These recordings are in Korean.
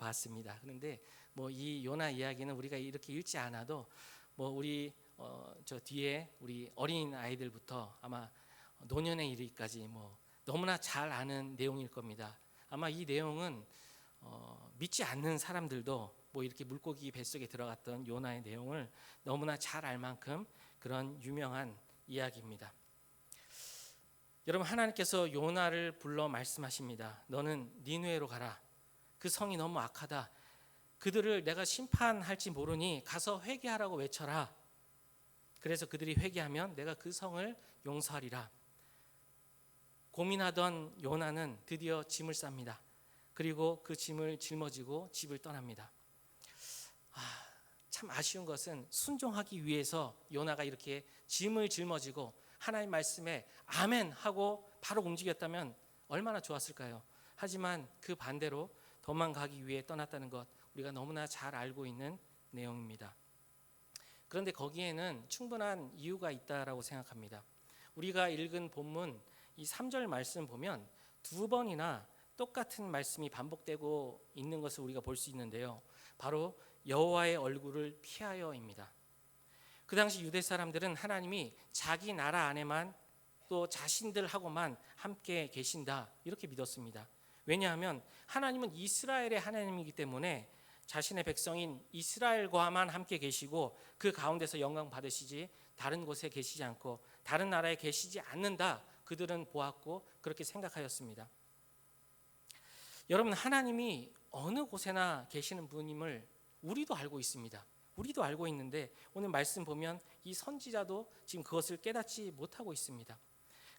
봤습니다. 그런데 뭐 이 요나 이야기는 우리가 이렇게 읽지 않아도 뭐 우리 저 뒤에 우리 어린 아이들부터 아마 노년에 이르기까지 뭐 너무나 잘 아는 내용일 겁니다. 아마 이 내용은 믿지 않는 사람들도 뭐 이렇게 물고기 뱃속에 들어갔던 요나의 내용을 너무나 잘 알 만큼 그런 유명한 이야기입니다. 여러분, 하나님께서 요나를 불러 말씀하십니다. 너는 니느웨로 가라. 그 성이 너무 악하다. 그들을 내가 심판할지 모르니 가서 회개하라고 외쳐라. 그래서 그들이 회개하면 내가 그 성을 용서하리라. 고민하던 요나는 드디어 짐을 쌉니다. 그리고 그 짐을 짊어지고 집을 떠납니다. 참 아쉬운 것은 순종하기 위해서 요나가 이렇게 짐을 짊어지고 하나님 말씀에 아멘 하고 바로 움직였다면 얼마나 좋았을까요? 하지만 그 반대로 도망가기 위해 떠났다는 것, 우리가 너무나 잘 알고 있는 내용입니다. 그런데 거기에는 충분한 이유가 있다라고 생각합니다. 우리가 읽은 본문 이 3절 말씀 보면 두 번이나 똑같은 말씀이 반복되고 있는 것을 우리가 볼 수 있는데요. 바로 여호와의 얼굴을 피하여입니다. 그 당시 유대 사람들은 하나님이 자기 나라 안에만 또 자신들하고만 함께 계신다 이렇게 믿었습니다. 왜냐하면 하나님은 이스라엘의 하나님이기 때문에 자신의 백성인 이스라엘과만 함께 계시고 그 가운데서 영광 받으시지 다른 곳에 계시지 않고 다른 나라에 계시지 않는다, 그들은 보았고 그렇게 생각하였습니다. 여러분, 하나님이 어느 곳에나 계시는 분임을 우리도 알고 있습니다. 우리도 알고 있는데 오늘 말씀 보면 이 선지자도 지금 그것을 깨닫지 못하고 있습니다.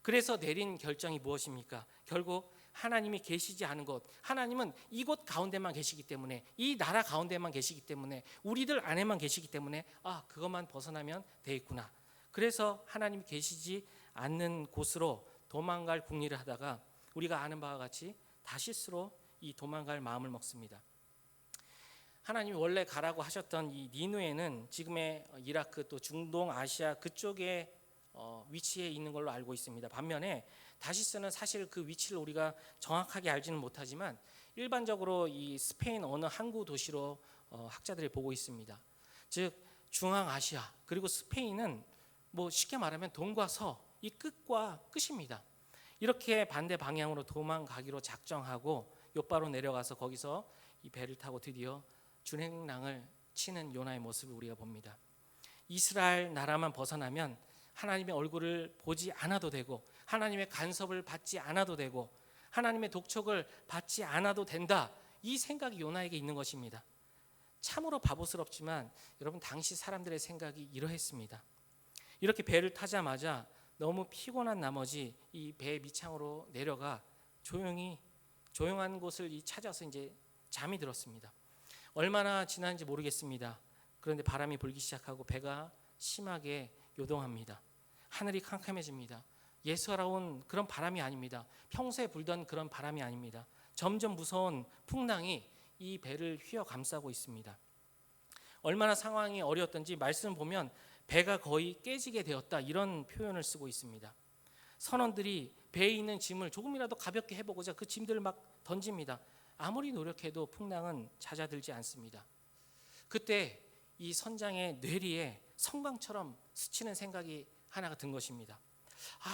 그래서 내린 결정이 무엇입니까? 결국 하나님이 계시지 않은 곳, 하나님은 이곳 가운데만 계시기 때문에, 이 나라 가운데만 계시기 때문에, 우리들 안에만 계시기 때문에 그것만 벗어나면 되겠구나. 그래서 하나님이 계시지 않는 곳으로 도망갈 궁리를 하다가 우리가 아는 바와 같이 다시스로 이 도망갈 마음을 먹습니다. 하나님이 원래 가라고 하셨던 이 니느웨는 지금의 이라크 또 중동 아시아 그쪽에 위치해 있는 걸로 알고 있습니다. 반면에 다시스는 사실 그 위치를 우리가 정확하게 알지는 못하지만 일반적으로 이 스페인 어느 항구 도시로 학자들이 보고 있습니다. 즉 중앙 아시아 그리고 스페인은 뭐 쉽게 말하면 동과 서, 이 끝과 끝입니다. 이렇게 반대 방향으로 도망가기로 작정하고 욥바로 내려가서 거기서 이 배를 타고 드디어 준행랑을 치는 요나의 모습을 우리가 봅니다. 이스라엘 나라만 벗어나면 하나님의 얼굴을 보지 않아도 되고 하나님의 간섭을 받지 않아도 되고 하나님의 독촉을 받지 않아도 된다, 이 생각이 요나에게 있는 것입니다. 참으로 바보스럽지만 여러분, 당시 사람들의 생각이 이러했습니다. 이렇게 배를 타자마자 너무 피곤한 나머지 이 배 밑창으로 내려가 조용한 곳을 찾아서 이제 잠이 들었습니다. 얼마나 지났는지 모르겠습니다. 그런데 바람이 불기 시작하고 배가 심하게 요동합니다. 하늘이 캄캄해집니다. 예사로운 그런 바람이 아닙니다. 평소에 불던 그런 바람이 아닙니다. 점점 무서운 풍랑이 이 배를 휘어 감싸고 있습니다. 얼마나 상황이 어려웠던지 말씀 보면 배가 거의 깨지게 되었다, 이런 표현을 쓰고 있습니다. 선원들이 배에 있는 짐을 조금이라도 가볍게 해보고자 그 짐들을 막 던집니다. 아무리 노력해도 풍랑은 잦아들지 않습니다. 그때 이 선장의 뇌리에 성광처럼 스치는 생각이 하나가 든 것입니다.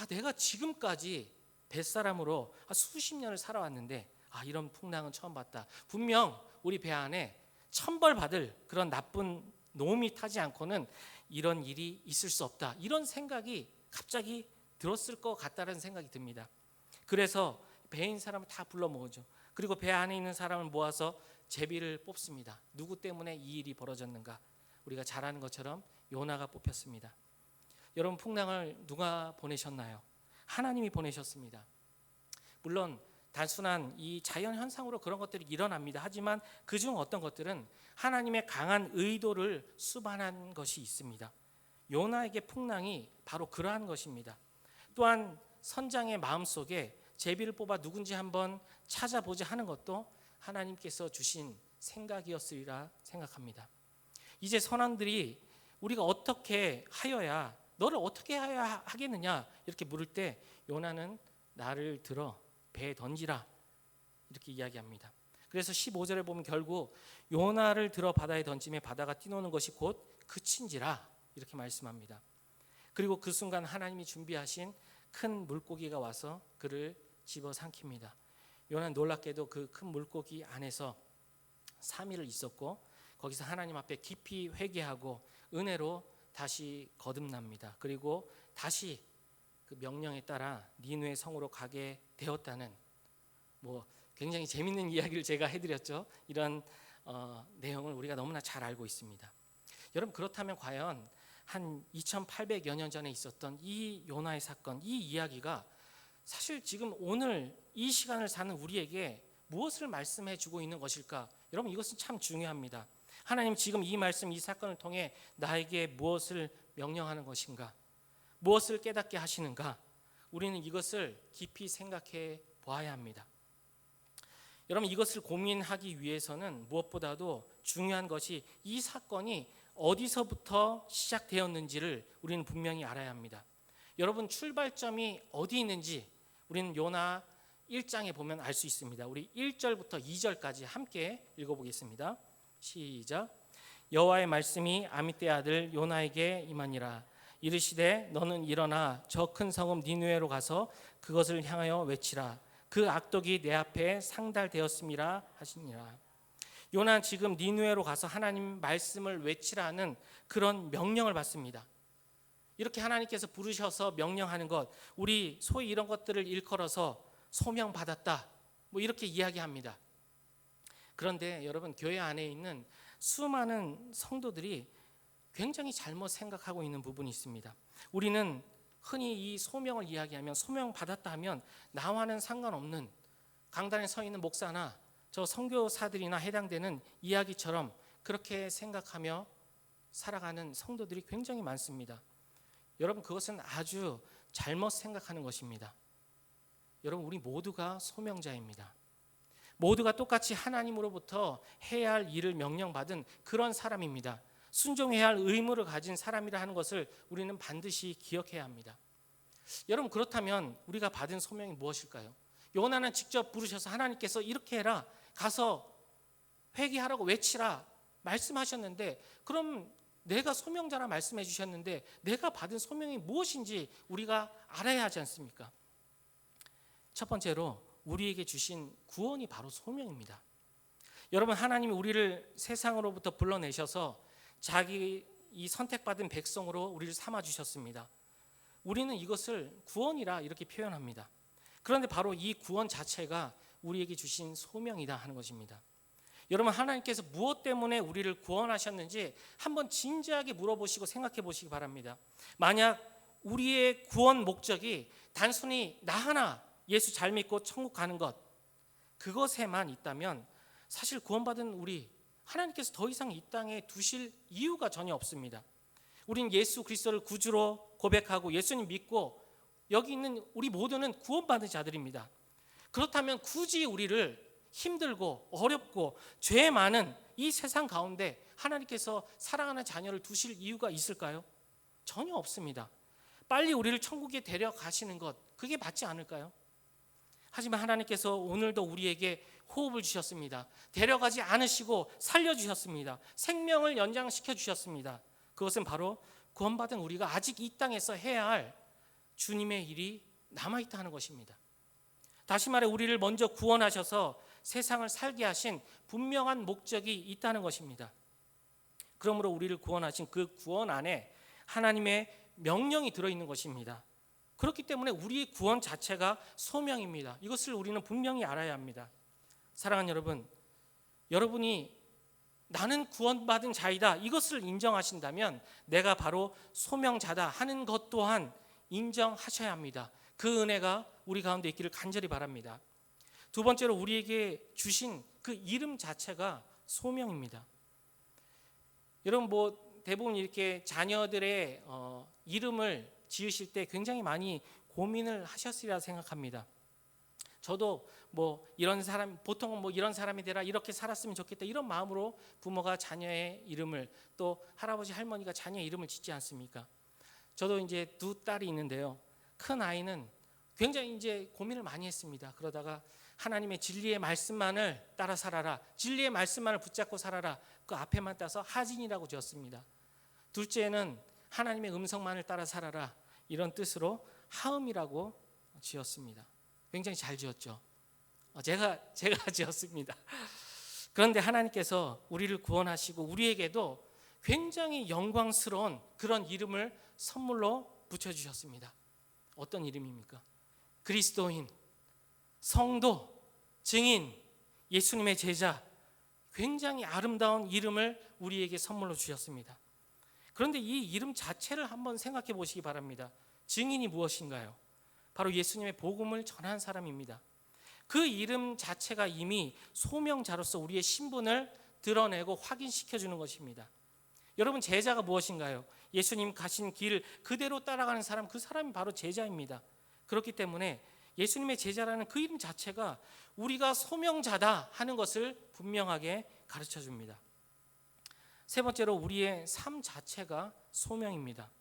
내가 지금까지 뱃사람으로 수십 년을 살아왔는데 이런 풍랑은 처음 봤다. 분명 우리 배 안에 천벌 받을 그런 나쁜 놈이 타지 않고는 이런 일이 있을 수 없다, 이런 생각이 갑자기 들었을 것 같다는 생각이 듭니다. 그래서 배에 있는 사람을 다 불러 모으죠. 그리고 배 안에 있는 사람을 모아서 제비를 뽑습니다. 누구 때문에 이 일이 벌어졌는가? 우리가 잘 아는 것처럼 요나가 뽑혔습니다. 여러분, 풍랑을 누가 보내셨나요? 하나님이 보내셨습니다. 물론 단순한 이 자연 현상으로 그런 것들이 일어납니다. 하지만 그중 어떤 것들은 하나님의 강한 의도를 수반한 것이 있습니다. 요나에게 풍랑이 바로 그러한 것입니다. 또한 선장의 마음속에 제비를 뽑아 누군지 한번 찾아보자 하는 것도 하나님께서 주신 생각이었으리라 생각합니다. 이제 선원들이 우리가 어떻게 하여야, 너를 어떻게 하여야 하겠느냐 이렇게 물을 때 요나는 나를 들어 배에 던지라 이렇게 이야기합니다. 그래서 15절에 보면 결국 요나를 들어 바다에 던짐에 바다가 뛰노는 것이 곧 그친지라 이렇게 말씀합니다. 그리고 그 순간 하나님이 준비하신 큰 물고기가 와서 그를 집어삼킵니다. 요나는 놀랍게도 그 큰 물고기 안에서 3일을 있었고 거기서 하나님 앞에 깊이 회개하고 은혜로 다시 거듭납니다. 그리고 다시 그 명령에 따라 니느웨 성으로 가게 되었다는 굉장히 재밌는 이야기를 제가 해드렸죠. 이런 내용을 우리가 너무나 잘 알고 있습니다. 여러분, 그렇다면 과연 한 2800여 년 전에 있었던 이 요나의 사건, 이 이야기가 사실 지금 오늘 이 시간을 사는 우리에게 무엇을 말씀해 주고 있는 것일까? 여러분, 이것은 참 중요합니다. 하나님 지금 이 말씀, 이 사건을 통해 나에게 무엇을 명령하는 것인가? 무엇을 깨닫게 하시는가? 우리는 이것을 깊이 생각해 보아야 합니다. 여러분, 이것을 고민하기 위해서는 무엇보다도 중요한 것이 이 사건이 어디서부터 시작되었는지를 우리는 분명히 알아야 합니다. 여러분, 출발점이 어디 있는지 우리는 요나 1장에 보면 알 수 있습니다. 우리 1절부터 2절까지 함께 읽어보겠습니다. 시작. 여호와의 말씀이 아미떼 아들 요나에게 임하니라. 이르시되 너는 일어나 저 큰 성읍 니느웨로 가서 그것을 향하여 외치라. 그 악독이 내 앞에 상달되었음이라 하시니라. 요나는 지금 니느웨로 가서 하나님 말씀을 외치라는 그런 명령을 받습니다. 이렇게 하나님께서 부르셔서 명령하는 것, 우리 소위 이런 것들을 일컬어서 소명 받았다, 이렇게 이야기합니다. 그런데 여러분, 교회 안에 있는 수많은 성도들이 굉장히 잘못 생각하고 있는 부분이 있습니다. 우리는 흔히 이 소명을 이야기하면, 소명 받았다 하면 나와는 상관없는 강단에 서 있는 목사나 저 선교사들이나 해당되는 이야기처럼 그렇게 생각하며 살아가는 성도들이 굉장히 많습니다. 여러분, 그것은 아주 잘못 생각하는 것입니다. 여러분, 우리 모두가 소명자입니다. 모두가 똑같이 하나님으로부터 해야 할 일을 명령받은 그런 사람입니다. 순종해야 할 의무를 가진 사람이라 하는 것을 우리는 반드시 기억해야 합니다. 여러분, 그렇다면 우리가 받은 소명이 무엇일까요? 요나는 직접 부르셔서 하나님께서 이렇게 해라, 가서 회개하라고 외치라 말씀하셨는데, 그럼 내가 소명자라 말씀해 주셨는데 내가 받은 소명이 무엇인지 우리가 알아야 하지 않습니까? 첫 번째로 우리에게 주신 구원이 바로 소명입니다. 여러분, 하나님이 우리를 세상으로부터 불러내셔서 자기 이 선택받은 백성으로 우리를 삼아 주셨습니다. 우리는 이것을 구원이라 이렇게 표현합니다. 그런데 바로 이 구원 자체가 우리에게 주신 소명이다 하는 것입니다. 여러분, 하나님께서 무엇 때문에 우리를 구원하셨는지 한번 진지하게 물어보시고 생각해 보시기 바랍니다. 만약 우리의 구원 목적이 단순히 나 하나 예수 잘 믿고 천국 가는 것, 그것에만 있다면 사실 구원받은 우리, 하나님께서 더 이상 이 땅에 두실 이유가 전혀 없습니다. 우린 예수 그리스도를 구주로 고백하고 예수님 믿고 여기 있는 우리 모두는 구원받은 자들입니다. 그렇다면 굳이 우리를 힘들고 어렵고 죄 많은 이 세상 가운데 하나님께서 사랑하는 자녀를 두실 이유가 있을까요? 전혀 없습니다. 빨리 우리를 천국에 데려가시는 것, 그게 맞지 않을까요? 하지만 하나님께서 오늘도 우리에게 호흡을 주셨습니다. 데려가지 않으시고 살려주셨습니다. 생명을 연장시켜 주셨습니다. 그것은 바로 구원받은 우리가 아직 이 땅에서 해야 할 주님의 일이 남아있다는 것입니다. 다시 말해, 우리를 먼저 구원하셔서 세상을 살게 하신 분명한 목적이 있다는 것입니다. 그러므로 우리를 구원하신 그 구원 안에 하나님의 명령이 들어있는 것입니다. 그렇기 때문에 우리의 구원 자체가 소명입니다. 이것을 우리는 분명히 알아야 합니다. 사랑하는 여러분, 여러분이 나는 구원받은 자이다, 이것을 인정하신다면 내가 바로 소명자다 하는 것 또한 인정하셔야 합니다. 그 은혜가 우리 가운데 있기를 간절히 바랍니다. 두 번째로 우리에게 주신 그 이름 자체가 소명입니다. 여러분, 대부분 이렇게 자녀들의 이름을 지으실 때 굉장히 많이 고민을 하셨으리라 생각합니다. 저도 이런 사람, 보통은 이런 사람이 되라, 이렇게 살았으면 좋겠다, 이런 마음으로 부모가 자녀의 이름을, 또 할아버지 할머니가 자녀의 이름을 짓지 않습니까? 저도 이제 두 딸이 있는데요. 큰 아이는 굉장히 이제 고민을 많이 했습니다. 그러다가 하나님의 진리의 말씀만을 따라 살아라. 진리의 말씀만을 붙잡고 살아라. 그 앞에만 따서 하진이라고 지었습니다. 둘째는 하나님의 음성만을 따라 살아라. 이런 뜻으로 하음이라고 지었습니다. 굉장히 잘 지었죠. 제가 지었습니다. 그런데 하나님께서 우리를 구원하시고 우리에게도 굉장히 영광스러운 그런 이름을 선물로 붙여주셨습니다. 어떤 이름입니까? 그리스도인, 성도, 증인, 예수님의 제자, 굉장히 아름다운 이름을 우리에게 선물로 주셨습니다. 그런데 이 이름 자체를 한번 생각해 보시기 바랍니다. 증인이 무엇인가요? 바로 예수님의 복음을 전한 사람입니다. 그 이름 자체가 이미 소명자로서 우리의 신분을 드러내고 확인시켜 주는 것입니다. 여러분, 제자가 무엇인가요? 예수님 가신 길 그대로 따라가는 사람, 그 사람이 바로 제자입니다. 그렇기 때문에 예수님의 제자라는 그 이름 자체가 우리가 소명자다 하는 것을 분명하게 가르쳐 줍니다. 세 번째로 우리의 삶 자체가 소명입니다.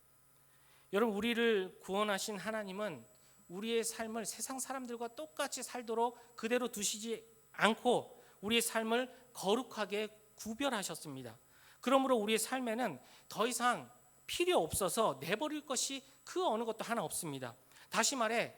여러분, 우리를 구원하신 하나님은 우리의 삶을 세상 사람들과 똑같이 살도록 그대로 두시지 않고 우리의 삶을 거룩하게 구별하셨습니다. 그러므로 우리의 삶에는 더 이상 필요 없어서 내버릴 것이 그 어느 것도 하나 없습니다. 다시 말해,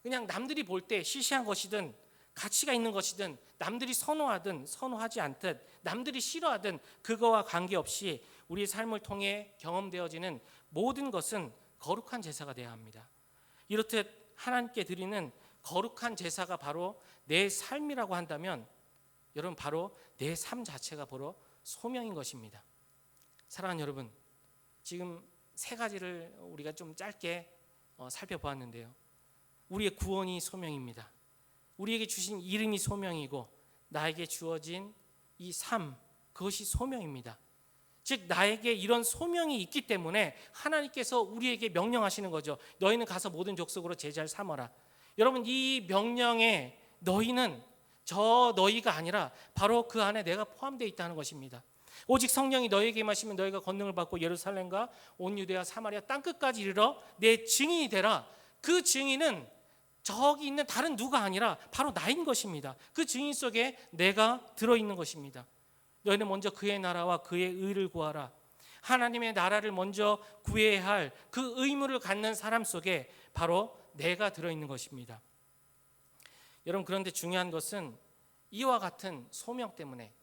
그냥 남들이 볼 때 시시한 것이든 가치가 있는 것이든 남들이 선호하든 선호하지 않든 남들이 싫어하든 그거와 관계없이 우리의 삶을 통해 경험되어지는 모든 것은 거룩한 제사가 되어야 합니다. 이렇듯 하나님께 드리는 거룩한 제사가 바로 내 삶이라고 한다면 여러분, 바로 내 삶 자체가 바로 소명인 것입니다. 사랑하는 여러분, 지금 세 가지를 우리가 좀 짧게 살펴보았는데요. 우리의 구원이 소명입니다. 우리에게 주신 이름이 소명이고 나에게 주어진 이 삶, 그것이 소명입니다. 즉 나에게 이런 소명이 있기 때문에 하나님께서 우리에게 명령하시는 거죠. 너희는 가서 모든 족속으로 제자를 삼아라. 여러분, 이 명령에 너희는 저 너희가 아니라 바로 그 안에 내가 포함되어 있다는 것입니다. 오직 성령이 너희에게 임하시면 너희가 권능을 받고 예루살렘과 온 유대와 사마리아 땅끝까지 이르러 내 증인이 되라. 그 증인은 저기 있는 다른 누가 아니라 바로 나인 것입니다. 그 증인 속에 내가 들어있는 것입니다. 너희는 먼저 그의 나라와 그의 의를 구하라. 하나님의 나라를 먼저 구해야 할 그 의무를 갖는 사람 속에 바로 내가 들어있는 것입니다. 여러분, 그런데 중요한 것은 이와 같은 소명 때문에,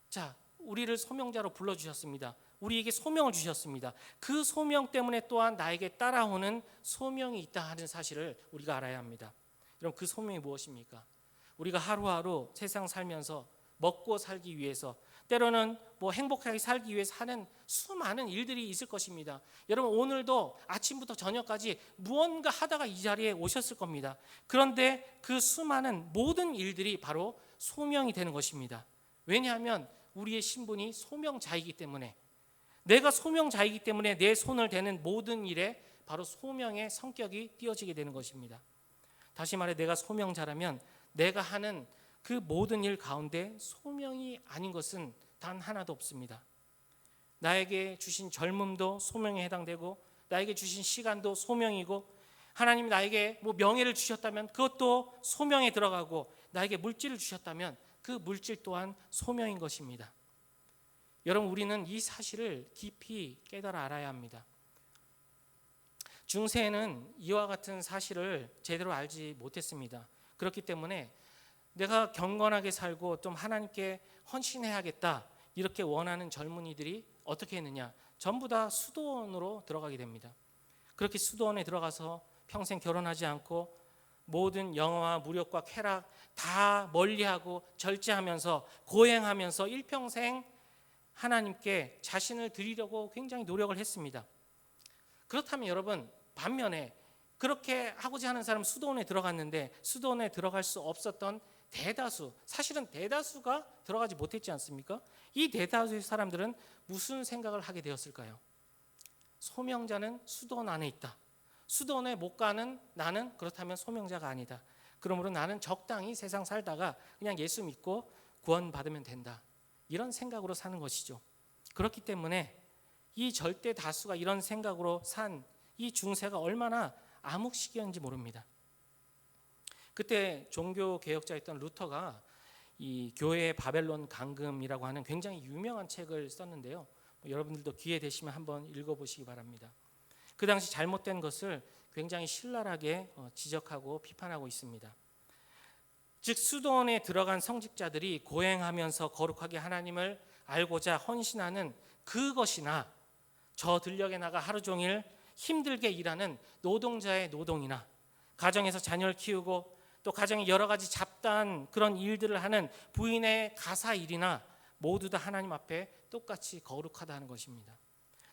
자, 우리를 소명자로 불러주셨습니다. 우리에게 소명을 주셨습니다. 그 소명 때문에 또한 나에게 따라오는 소명이 있다 하는 사실을 우리가 알아야 합니다. 여러분, 그 소명이 무엇입니까? 우리가 하루하루 세상 살면서 먹고 살기 위해서, 때로는 행복하게 살기 위해서 하는 수많은 일들이 있을 것입니다. 여러분, 오늘도 아침부터 저녁까지 무언가 하다가 이 자리에 오셨을 겁니다. 그런데 그 수많은 모든 일들이 바로 소명이 되는 것입니다. 왜냐하면 우리의 신분이 소명자이기 때문에, 내가 소명자이기 때문에 내 손을 대는 모든 일에 바로 소명의 성격이 띄어지게 되는 것입니다. 다시 말해, 내가 소명자라면 내가 하는 그 모든 일 가운데 소명이 아닌 것은 단 하나도 없습니다. 나에게 주신 젊음도 소명에 해당되고, 나에게 주신 시간도 소명이고, 하나님이 나에게 명예를 주셨다면 그것도 소명에 들어가고, 나에게 물질을 주셨다면 그 물질 또한 소명인 것입니다. 여러분, 우리는 이 사실을 깊이 깨달아 알아야 합니다. 중세에는 이와 같은 사실을 제대로 알지 못했습니다. 그렇기 때문에 내가 경건하게 살고 좀 하나님께 헌신해야겠다 이렇게 원하는 젊은이들이 어떻게 했느냐, 전부 다 수도원으로 들어가게 됩니다. 그렇게 수도원에 들어가서 평생 결혼하지 않고 모든 영화와 무력과 쾌락 다 멀리하고 절제하면서 고행하면서 일평생 하나님께 자신을 드리려고 굉장히 노력을 했습니다. 그렇다면 여러분, 반면에 그렇게 하고자 하는 사람 수도원에 들어갔는데 수도원에 들어갈 수 없었던 대다수, 사실은 대다수가 들어가지 못했지 않습니까? 이 대다수의 사람들은 무슨 생각을 하게 되었을까요? 소명자는 수도원 안에 있다. 수도원에 못 가는 나는 그렇다면 소명자가 아니다. 그러므로 나는 적당히 세상 살다가 그냥 예수 믿고 구원받으면 된다. 이런 생각으로 사는 것이죠. 그렇기 때문에 이 절대 다수가 이런 생각으로 산 이 중세가 얼마나 암흑시기였는지 모릅니다. 그때 종교 개혁자였던 루터가 이 교회의 바벨론 강금이라고 하는 굉장히 유명한 책을 썼는데요. 여러분들도 기회 되시면 한번 읽어보시기 바랍니다. 그 당시 잘못된 것을 굉장히 신랄하게 지적하고 비판하고 있습니다. 즉 수도원에 들어간 성직자들이 고행하면서 거룩하게 하나님을 알고자 헌신하는 그것이나 저 들녘에 나가 하루 종일 힘들게 일하는 노동자의 노동이나 가정에서 자녀를 키우고 또 가정에 여러 가지 잡다한 그런 일들을 하는 부인의 가사 일이나 모두 다 하나님 앞에 똑같이 거룩하다는 것입니다.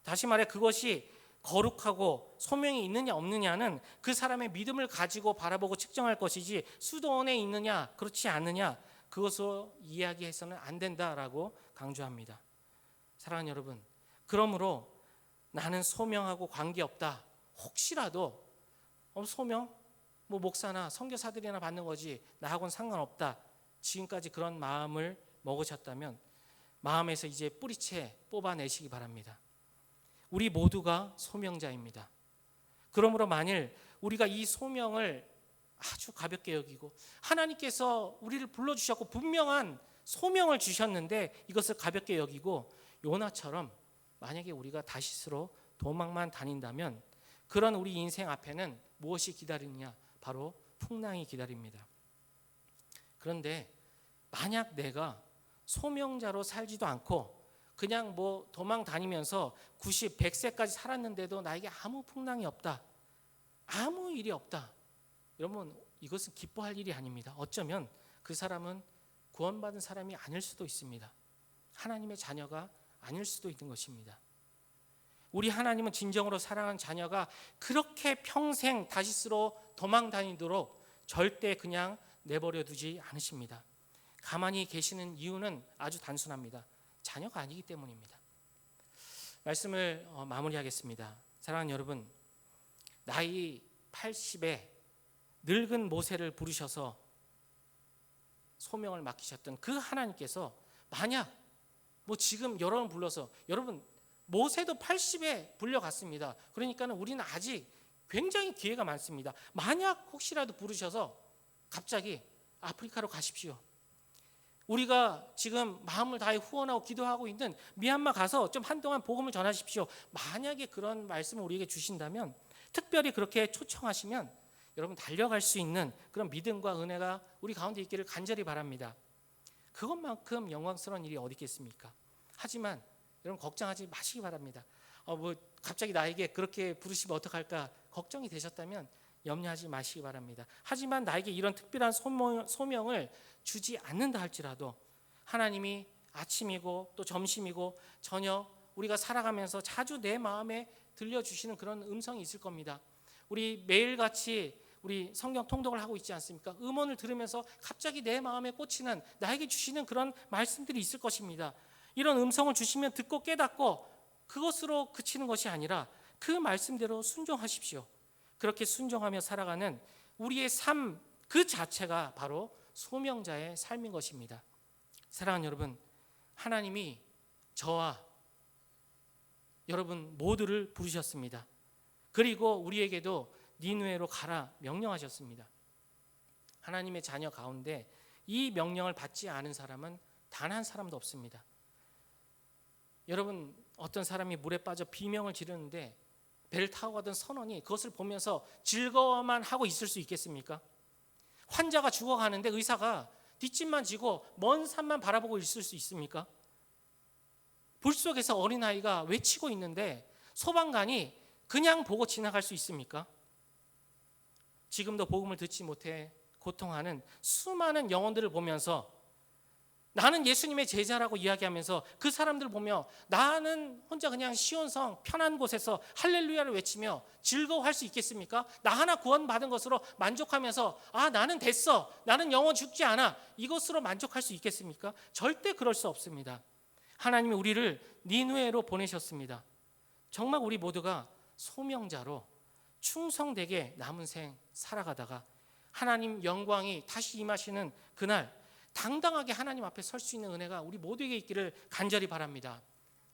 다시 말해 그것이 거룩하고 소명이 있느냐 없느냐는 그 사람의 믿음을 가지고 바라보고 측정할 것이지 수도원에 있느냐 그렇지 않느냐 그것으로 이야기해서는 안 된다라고 강조합니다. 사랑하는 여러분, 그러므로 나는 소명하고 관계없다. 혹시라도 소명? 목사나 선교사들이나 받는 거지 나하고는 상관없다. 지금까지 그런 마음을 먹으셨다면 마음에서 이제 뿌리채 뽑아내시기 바랍니다. 우리 모두가 소명자입니다. 그러므로 만일 우리가 이 소명을 아주 가볍게 여기고 하나님께서 우리를 불러주셨고 분명한 소명을 주셨는데 이것을 가볍게 여기고 요나처럼 만약에 우리가 다시스로 도망만 다닌다면 그런 우리 인생 앞에는 무엇이 기다리느냐? 바로 풍랑이 기다립니다. 그런데 만약 내가 소명자로 살지도 않고 그냥 도망 다니면서 90, 100세까지 살았는데도 나에게 아무 풍랑이 없다. 아무 일이 없다. 여러분 이것은 기뻐할 일이 아닙니다. 어쩌면 그 사람은 구원받은 사람이 아닐 수도 있습니다. 하나님의 자녀가 아닐 수도 있는 것입니다. 우리 하나님은 진정으로 사랑하는 자녀가 그렇게 평생 다시스로 도망 다니도록 절대 그냥 내버려 두지 않으십니다. 가만히 계시는 이유는 아주 단순합니다. 자녀가 아니기 때문입니다. 말씀을 마무리하겠습니다. 사랑하는 여러분, 나이 80에 늙은 모세를 부르셔서 소명을 맡기셨던 그 하나님께서 만약 지금 여러분 불러서 여러분 모세도 80에 불려갔습니다. 그러니까는 우리는 아직 굉장히 기회가 많습니다. 만약 혹시라도 부르셔서 갑자기 아프리카로 가십시오. 우리가 지금 마음을 다해 후원하고 기도하고 있는 미얀마 가서 좀 한동안 복음을 전하십시오. 만약에 그런 말씀을 우리에게 주신다면 특별히 그렇게 초청하시면 여러분 달려갈 수 있는 그런 믿음과 은혜가 우리 가운데 있기를 간절히 바랍니다. 그것만큼 영광스러운 일이 어디 있겠습니까? 하지만 여러분 걱정하지 마시기 바랍니다. 갑자기 나에게 그렇게 부르시면 어떡할까 걱정이 되셨다면 염려하지 마시기 바랍니다. 하지만 나에게 이런 특별한 소명을 주지 않는다 할지라도 하나님이 아침이고 또 점심이고 저녁 우리가 살아가면서 자주 내 마음에 들려주시는 그런 음성이 있을 겁니다. 우리 매일같이 우리 성경 통독을 하고 있지 않습니까? 음원을 들으면서 갑자기 내 마음에 꽂히는 나에게 주시는 그런 말씀들이 있을 것입니다. 이런 음성을 주시면 듣고 깨닫고 그것으로 그치는 것이 아니라 그 말씀대로 순종하십시오. 그렇게 순종하며 살아가는 우리의 삶 그 자체가 바로 소명자의 삶인 것입니다. 사랑하는 여러분, 하나님이 저와 여러분 모두를 부르셨습니다. 그리고 우리에게도 니느웨로 가라 명령하셨습니다. 하나님의 자녀 가운데 이 명령을 받지 않은 사람은 단 한 사람도 없습니다. 여러분 어떤 사람이 물에 빠져 비명을 지르는데 배를 타고 가던 선원이 그것을 보면서 즐거워만 하고 있을 수 있겠습니까? 환자가 죽어가는데 의사가 뒷짐만 지고 먼 산만 바라보고 있을 수 있습니까? 불 속에서 어린아이가 외치고 있는데 소방관이 그냥 보고 지나갈 수 있습니까? 지금도 복음을 듣지 못해 고통하는 수많은 영혼들을 보면서 나는 예수님의 제자라고 이야기하면서 그 사람들 보며 나는 혼자 그냥 시온성 편한 곳에서 할렐루야를 외치며 즐거워할 수 있겠습니까? 나 하나 구원받은 것으로 만족하면서 나는 됐어, 나는 영원 죽지 않아, 이것으로 만족할 수 있겠습니까? 절대 그럴 수 없습니다. 하나님이 우리를 니느웨로 보내셨습니다. 정말 우리 모두가 소명자로 충성되게 남은 생 살아가다가 하나님 영광이 다시 임하시는 그날 당당하게 하나님 앞에 설 수 있는 은혜가 우리 모두에게 있기를 간절히 바랍니다.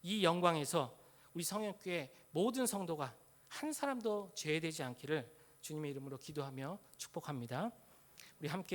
이 영광에서 우리 성령교회 모든 성도가 한 사람도 제외되지 않기를 주님의 이름으로 기도하며 축복합니다. 우리 함께